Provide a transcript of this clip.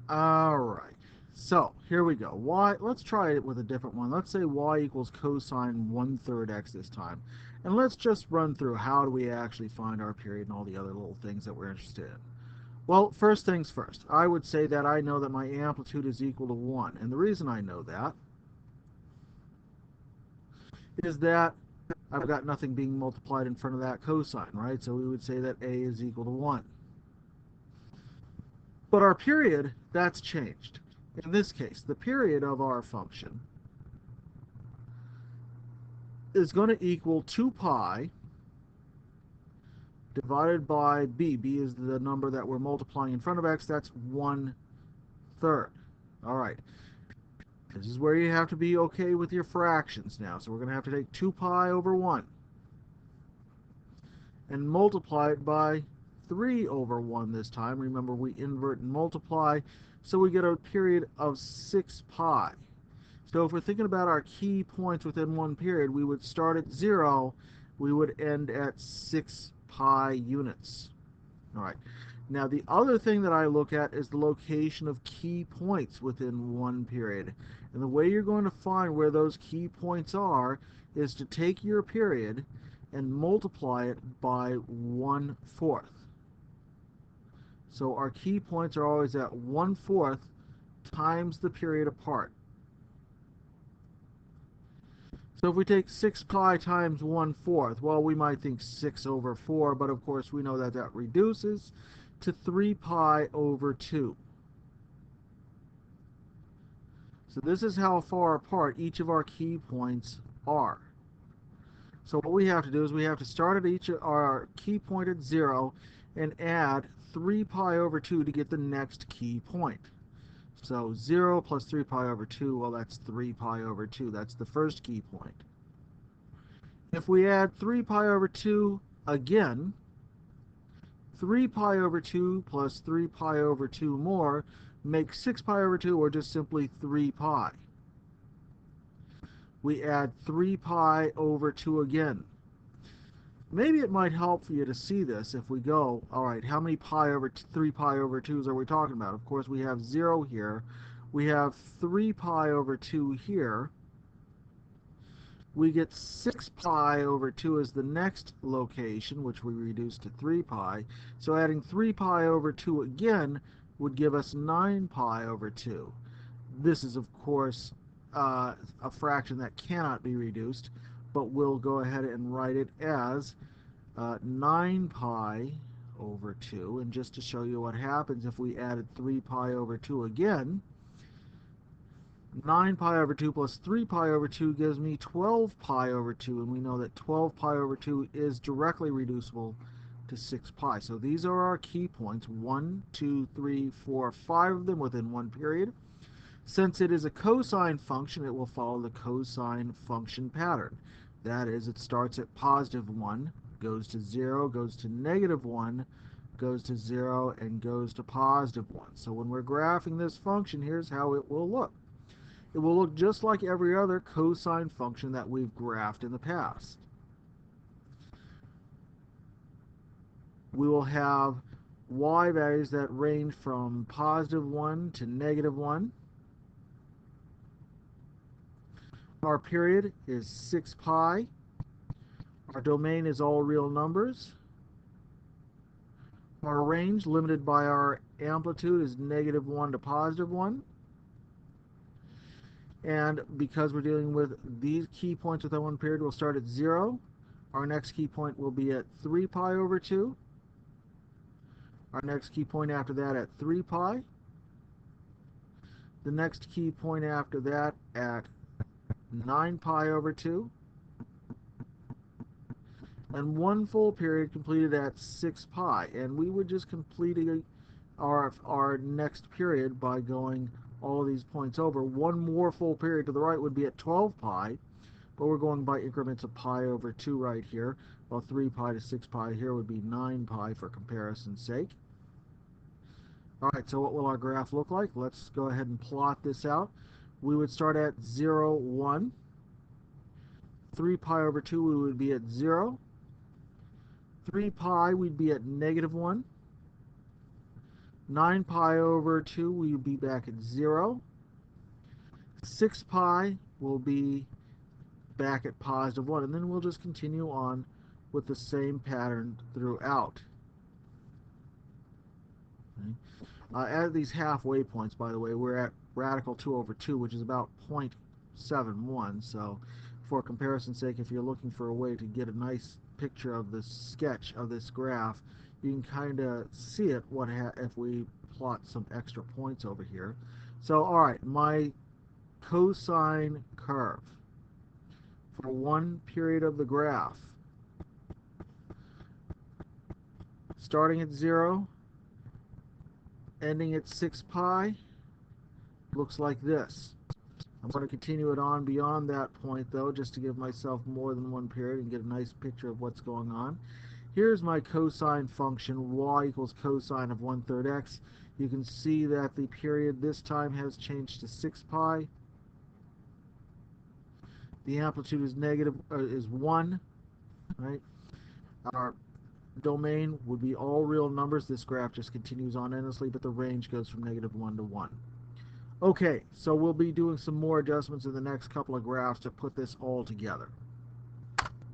All right. So here we go. Let's try it with a different one. Let's say y equals cosine 1/3 x this time. And let's just run through how do we actually find our period and all the other little things that we're interested in. Well, first things first, I would say that I know that my amplitude is equal to 1. And the reason I know that is that I've got nothing being multiplied in front of that cosine, right? So we would say that a is equal to 1. But our period, that's changed. In this case, the period of our function is going to equal 2 pi divided by b. B is the number that we're multiplying in front of x. That's 1/3. All right. This is where you have to be okay with your fractions now. So we're going to have to take 2 pi over 1 and multiply it by 3 over 1 this time. Remember, we invert and multiply, so we get a period of 6 pi. So if we're thinking about our key points within one period, we would start at 0, we would end at 6 pi units. All right. Now, the other thing that I look at is the location of key points within one period. And the way you're going to find where those key points are is to take your period and multiply it by 1/4. So our key points are always at 1/4 times the period apart. So if we take 6 pi times 1/4, well, we might think 6 over 4, but of course we know that that reduces to 3 pi over 2. So this is how far apart each of our key points are. So what we have to do is we have to start at each of our key point at 0 and add 3 pi over 2 to get the next key point. So 0 plus 3 pi over 2, well, that's 3 pi over 2. That's the first key point. If we add 3 pi over 2 again, 3 pi over 2 plus 3 pi over 2 more makes 6 pi over 2, or just simply 3 pi. We add 3 pi over 2 again. Maybe it might help for you to see this if we go, all right, how many pi over 3 pi over 2s are we talking about? Of course, we have 0 here. We have 3 pi over 2 here. We get 6 pi over 2 as the next location, which we reduce to 3 pi. So adding 3 pi over 2 again would give us 9 pi over 2. This is, of course, a fraction that cannot be reduced, but we'll go ahead and write it as 9 pi over 2. And just to show you what happens if we added 3 pi over 2 again, 9 pi over 2 plus 3 pi over 2 gives me 12 pi over 2, and we know that 12 pi over 2 is directly reducible to 6 pi. So these are our key points, 1, 2, 3, 4, 5 of them within one period. Since it is a cosine function, it will follow the cosine function pattern. That is, it starts at positive 1, goes to 0, goes to negative 1, goes to 0, and goes to positive 1. So when we're graphing this function, here's how it will look. It will look just like every other cosine function that we've graphed in the past. We will have y values that range from positive 1 to negative 1. Our period is 6 pi. Our domain is all real numbers. Our range, limited by our amplitude, is negative 1 to positive 1. And because we're dealing with these key points within one period, we'll start at 0. Our next key point will be at 3 pi over 2. Our next key point after that at 3 pi. The next key point after that at 9 pi over 2. And one full period completed at 6 pi. And we would just complete our next period by going all of these points over. One more full period to the right would be at 12 pi, but we're going by increments of pi over 2 right here, while 3 pi to 6 pi here would be 9 pi for comparison's sake. All right, so what will our graph look like? Let's go ahead and plot this out. We would start at 0, 1. 3 pi over 2, we would be at 0. 3 pi, we'd be at negative 1. 9 pi over 2 will be back at 0. 6 pi will be back at positive 1. And then we'll just continue on with the same pattern throughout. Okay. At these halfway points, by the way, we're at radical 2 over 2, which is about 0.71. So for comparison's sake, if you're looking for a way to get a nice picture of the sketch of this graph, you can kind of see it if we plot some extra points over here. So, all right, my cosine curve for one period of the graph, starting at 0, ending at 6 pi, looks like this. I'm going to continue it on beyond that point, though, just to give myself more than one period and get a nice picture of what's going on. Here's my cosine function, y equals cosine of 1/3 x. You can see that the period this time has changed to 6 pi. The amplitude is 1, right? Our domain would be all real numbers. This graph just continues on endlessly, but the range goes from -1 to 1. Okay, so we'll be doing some more adjustments in the next couple of graphs to put this all together.